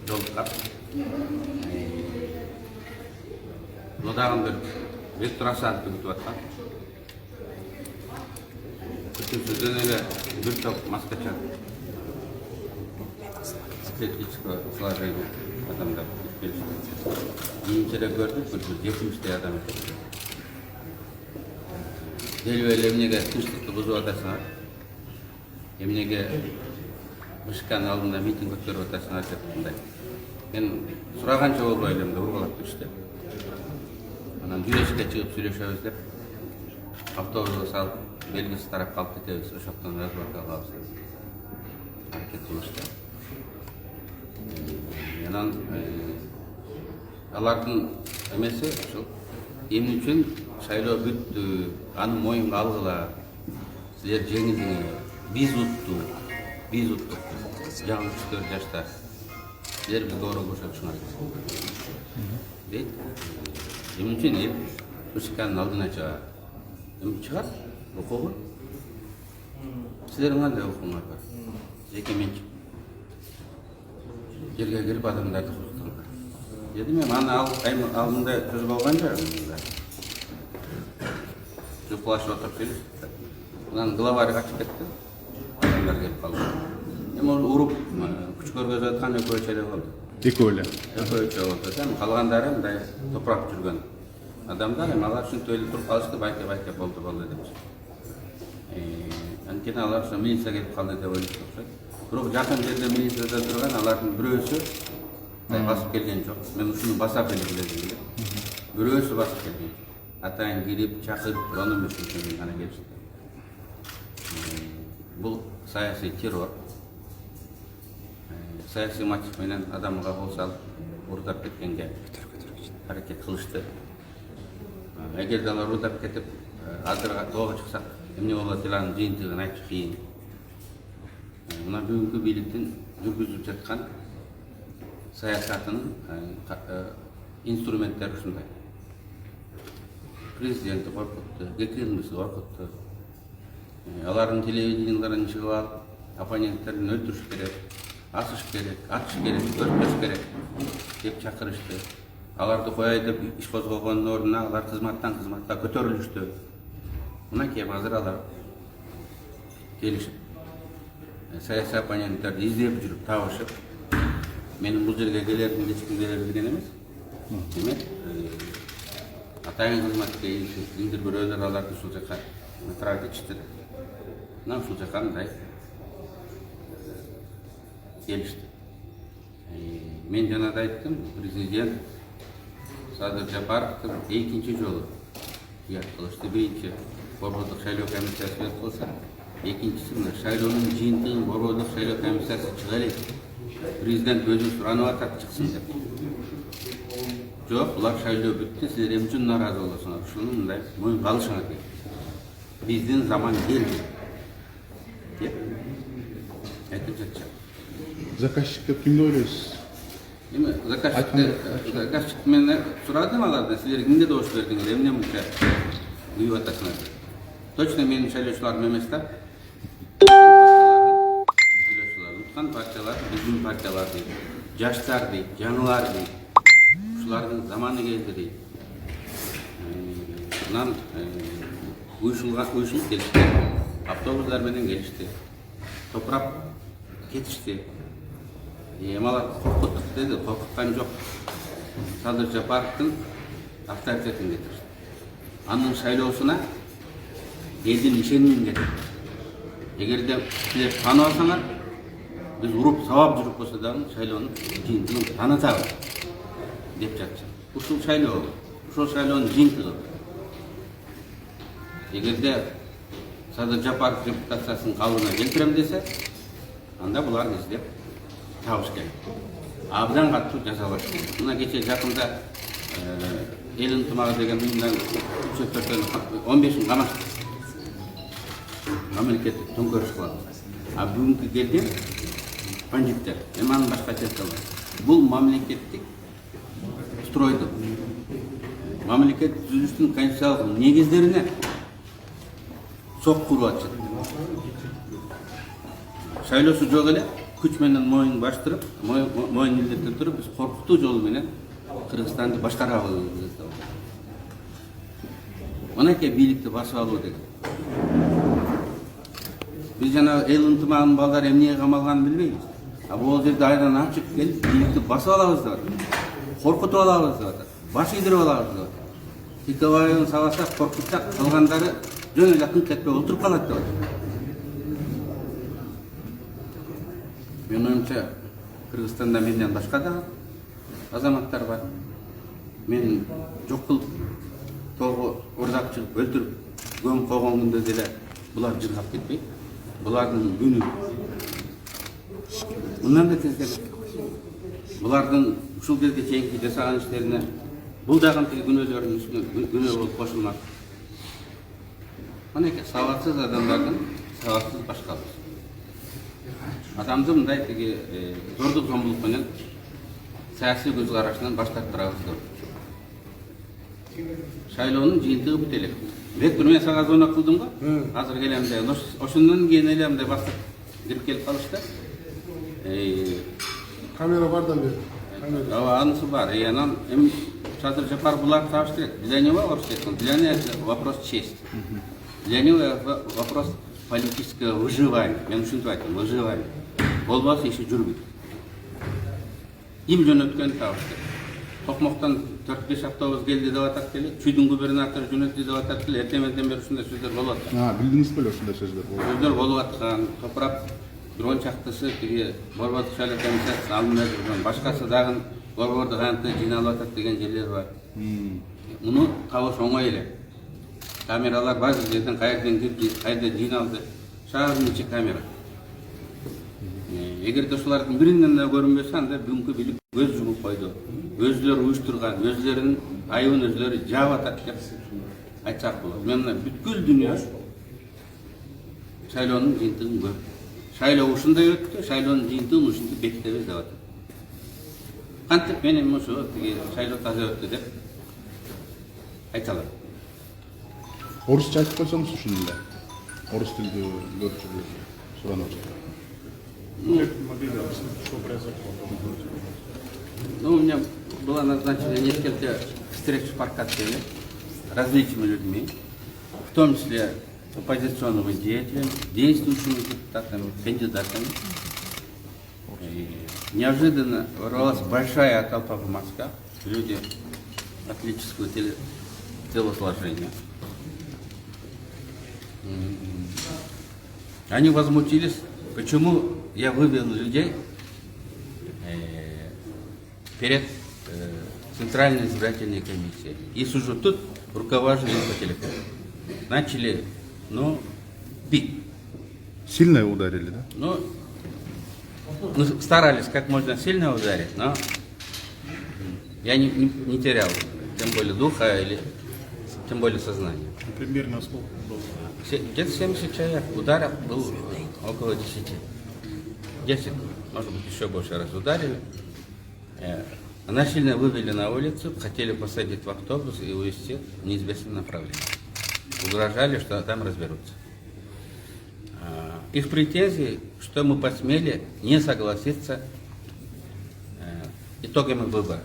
Жолдықтар Лодағын бір Виктор Асановты күтіп атқан. Күтіп сөзден әлі бір топ маскача атлетического сложения адамдар келіп. Кейіншілі көрдік, бір жетіміште адам екен. Дел емнеге тыныштықты бұзып атасыңар, емнеге Мышкан алдында митинг өткөрүп атасыңар деп мындай. Мен сұрағанша ол байлымды ұрғалап düştü. Анан жүрешке чыгып сүйлөшөбүз деп автобусга салып, белгисиз тарап калып кетебиз, ошоктон разборка кылабыз деп аракет кылышты. Анан алардын эмеси ушул эмне үчүн шайлоо бүттү, аны моюнга алгыла, силер жеңилдиңер, биз уттук, жаңы 3-4 жашта, силер бизге ороо көрсөтүшүңөр дейт. Эмне үчүн эл Мышканын алдына чыгат? Эми чыгат, окугун. Силердин кандай окууңар бар? Жеке менчик. Жерге кирип адамдарды курктуңар. Дедим, мен аны алдында сөз болгон жокмун. Жуплашып отуруп келип, анан главарь качып кетти. Адамдар келип калды. Эми ол уруп, күч көргөзүп аткан экөөчө эле болду. Экөөчө болду. Калгандары мындай топурап жүргөн адамдар, эми алар ушинтип эле туруп калышты, байке болду деп. Анткени алар ошо милиция келип калды деп ойлошуп окшойт. Бирок жакын жерде милицияда турган алардын бирөөсү басып келген жок. Мен ушуну басап эле билем. Бирөөсү басып келген. Атайын кирип, чакырып, аны мүшүн гана келишти. Бул саясий террор. Саясий мотив менен адамга кол салып, урдап кеткенге аракет кылышты. Эгерде алар урдап кетип, азырга тоого чыксак, эмне болот деп анын жыйынтыгын айтыш кыйын. Мына бүгүнкү бийликтин жүргүзүп жаткан саясатынын инструменттери ушундай. Президенти коркутту, Гекинмиси коркутту. Алардын телевиденияларын чыгып алып, оппоненттерин өлтүрүш керек, асыш керек, атыш керек, өртөш керек деп чакырышты. Аларды кояй деп иш козгогондун ордуна алар кызматтан кызматка көтөрүлүштү. Мынакей азыр алар келишип, саясий оппоненттерди издеп жүрүп, табышып, менин бул жерге келердин кечкиндери билген эмес. Демек, атайын кызматка кимдир бирөөлөр аларды ушул жака направить этишти. Мына ушул жака мындай келишти. Мен жана да айттым, президент Садыр Жапаровдун экинчи жолу уят кылышты. Биринчи борбордук шайлоо комиссиясы уят кылса, экинчиси мына шайлоонун жыйынтыгын борбордук шайлоо комиссиясы чыга элек. Президент өзү суранып атат, чыксын деп. Жок, булар шайлоо бүттү, силер эмне үчүн нааразы болосуңар? Ушуну мындай моюнга алышыңар керек. Биздин заман келди деп айтып жатышат. Заказчикти кимди ойлойсуз? Эми заказчик менен сурадым алардан, силер кимге добуш бердиңер, эмне мынча уюп атасыңар? Точно менин шайлоочуларым эмес да. Шайлоочулар, уткан партиялар, биздин партиялар дейт, жаштар дейт, жаңылар дейт. Ушулардын заманы келди дейт. Анан уюшулуп келишти, автобустар менен келишти, топурап кетишти. Алар коркуттук деди, коркуткан жок. Садыр Жапаровдун авторитетин кетиришти. Анын шайлоосуна элдин ишенимин кетирди. Эгерде силер тааныбасаңар, биз уруп сабап жүрүп койсо дагы шайлоонун жыйынтыгын таанытабыз деп жатышат. Ушул шайлоо, ушул шайлоонун жыйынтыгы. Эгерде Садыр Жапаров репутациясын калыбына келтирем десе, анда булар издеп табыш керек. Абдан катуу жазалаш керек. Мына кече жакында эл ынтымагы деген мындан 15 камашты. Мамлекеттик төңкөрүш кылат. Бүгүнкү келген бандиттер, эми башка айтып. Бул мамлекеттик стройду мамлекет түзүлүштүн конституциялык негиздерине сокку уруп атышат. Шайлоосу жок эле күч менен моюн баштырып, моюн илдете туруп, биз коркутуу жол менен Кыргызстанды башкарабыз деп. Мынакей бийликти басып алуу деген. Биз жана эл ынтымагынын балдары эмнеге камалганын билбейбиз. А бул жерде айдан ачык келип бийликти басып алабыз деп атат. Коркутуп алабыз деп атат. Баш ийдирип алабыз деп атат. Тикебаевдин сабасак, коркутсак, калгандары жөн эле кынк кетпей отуруп калат деп атат. Менин оюмча, Кыргызстанда менден башка да азаматтар бар. Мен жок кылып, тоого ордап чыгып, өлтүрүп, көмүп койгон күндө деле булар жыргап кетпейт. Булардын күнү мындан да тезирээк. Булардын ушул кезге чейинки жасаган иштерине бул дагы тиги күнөөлөрдүн үстүнө күнөө болуп кошулмак. Мынакей сабатсыз адамдардын сабатсыз башкалыгы. Адамды мындай тиги зордук зомбулук менен саясий көз карашынан баш тартырабыз деп. Шайлоонун жыйынтыгы бүт элек. Бек мен сага звонок кылдым го. Азыр келем деп. Ошондон кийин эле мындай бастап кирип келип калышты. Камера бардан бери. Анысы бар. Анан эми Садыр Жапаров буларды табыштырат. Для него это вопрос чести. Для него это вопрос политического выживания. Мен ушинтип айттым, выживание. Болбосо иши жүрбөйт. Им жөнөткөн табыштыр. Токмоктон 4-5 автобус келди деп атат эле. Чүйдүн губернатору жөнөттү деп атат эле. Эртеменден бери ушундай сөздөр болуп атат. Билдиңиз беле ушундай сөздөр болуп? Сөздөр болуп аткан. Топурак дрон чактысы тиги Борбордук шайлоо комиссиясы алынып жүргөн. Башкасы дагы Борбордук антына жыйналып атат деген жерлер бар. Муну табыш оңой эле. Камералар баары жерден кайерден кирди, кайерде жыйналды. Шаардын ичи камера. Эгерде ошолордун биринен да көрүнбөсө, анда бүгүнкү бийлик көз жумуп койду. Өзүлөрү уюштурган, өзүлөрүнүн айыбын өзүлөрү жаап атат деп айтсак болот. Мен мына бүткүл дүйнө шайлоонун жыйынтыгын көрдүм. Шайлоо ушундай өттү, шайлоонун жыйынтыгын ушинтип бекитебиз деп атат. Кантип мен эми ошо тиги шайлоо таза өттү деп айта алам. Орусча айтып койсоңуз ушуну эле. Орус тилдүү көрчүлөр суранып жатат. Ну, у меня было назначено несколько встреч в Паркатове с различными людьми, в том числе оппозиционными деятелями, действующими депутатами, кандидатами. И неожиданно ворвалась большая толпа в масках, люди атлетического телосложения. Они возмутились, почему я вывел людей перед Центральной избирательной комиссией. И сужу тут руковожу по телефону. Начали, бить. Сильно ударили, да? Старались как можно сильно ударить, но я не терял, тем более духа или тем более сознания. Примерно сколько было? Где-то 70 человек. Ударов было около 10. 10, может быть, еще больше раз ударили. Насильно вывели на улицу, хотели посадить в автобус и увезти в неизвестном направлении. Угрожали, что там разберутся. Их претензии, что мы посмели не согласиться итогами выборов.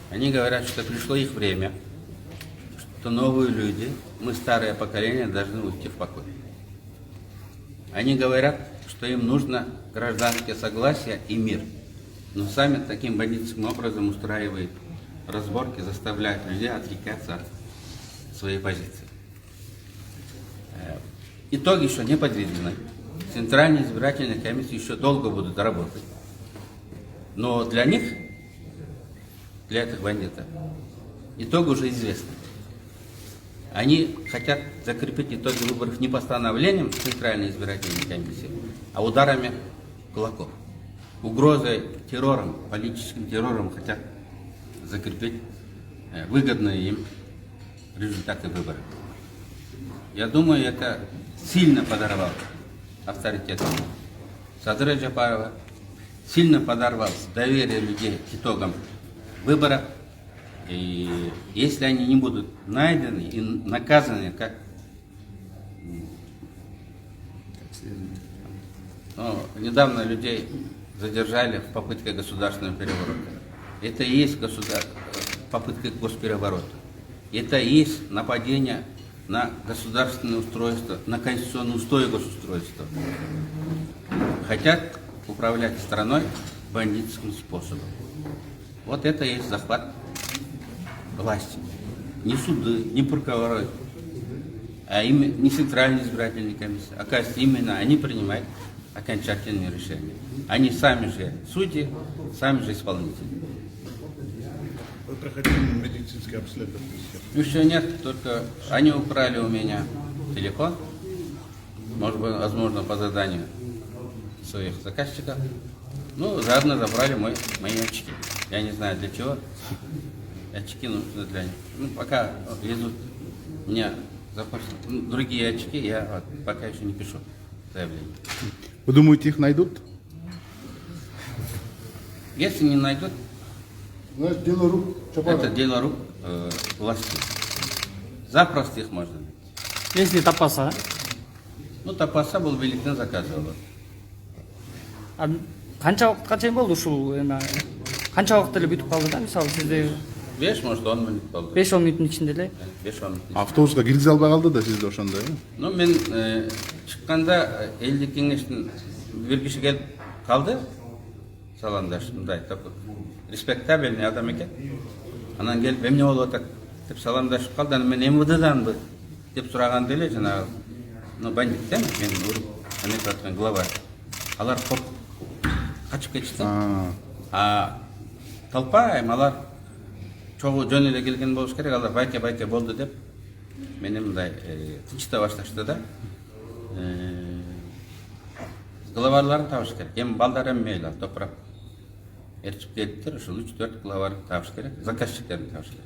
Они говорят, что пришло их время, что новые люди, мы старое поколение, должны уйти в покой. Они говорят, что им нужно гражданское согласие и мир. Но сами таким бандитским образом устраивают разборки, заставляют людей отрекаться от своей позиции. Итоги еще не подведены. Центральные избирательные комиссии еще долго будут работать. Но для них, для этих бандитов, итоги уже известны. Они хотят закрепить итоги выборов не постановлением Центральной избирательной комиссии, а ударами кулаков. Угрозой террором, политическим террором хотят закрепить выгодные им результаты выборов. Я думаю, это сильно подорвало авторитет Садыра Жапарова, сильно подорвал доверие людей к итогам выборов И если они не будут найдены и наказаны, как недавно людей задержали в попытке государственного переворота. Это и есть попытка госпереворота. Это и есть нападение на государственное устройство, на конституционный устой госустройства. Хотят управлять страной бандитским способом. Вот это и есть захват власти. Не суды, не прокуроры, а не Центральная избирательная комиссия. Оказывается, именно они принимают окончательные решения. Они сами же судьи, сами же исполнители. Вы проходили медицинское обследование? Еще нет, только они украли у меня телефон. Может быть, возможно, по заданию своих заказчиков. Ну, заодно забрали мои очки. Я не знаю для чего. Очки нужны для них. Ну, пока везут мне другие очки, я пока еще не пишу заявление. Вы думаете, их найдут? Если не найдут, Это дело рук Чапарова. это дело рук власти. Запросто их можно найти. Если тапаса, Ну, тапаса был билетин заказывал. канча убакытка чейин болду ушул эме канча убакыт эле бүтүп калды да, мисалы сизде 5, может, 10 минут болды. 5-10 мүнөттүн ичинде эле 5-10 минут. Автобусқа киргизе албай калды да сизде ошондо. Ну, мен шыққанда элдик кеңештин бир киши келип калды. Саламдашып, мындай такой респектабельный адам экен. Анан келип, эмне болуп атат деп саламдашып калды. Анан мен МВДданбы деп сураганда эле жанагы бандиттен мен уруп эметип аткан глава. Алар коркуп качып кетишти. Толпа алар чогуу жөн эле келген болуш керек. Алар байке болду деп мени мындай тынчыта башташты да. Главарларын табыш керек. Эми балдар эми мейли топурап эрчип келиптир. Ушул 3-4 главарды табыш керек. Заказчиктерин табыш керек.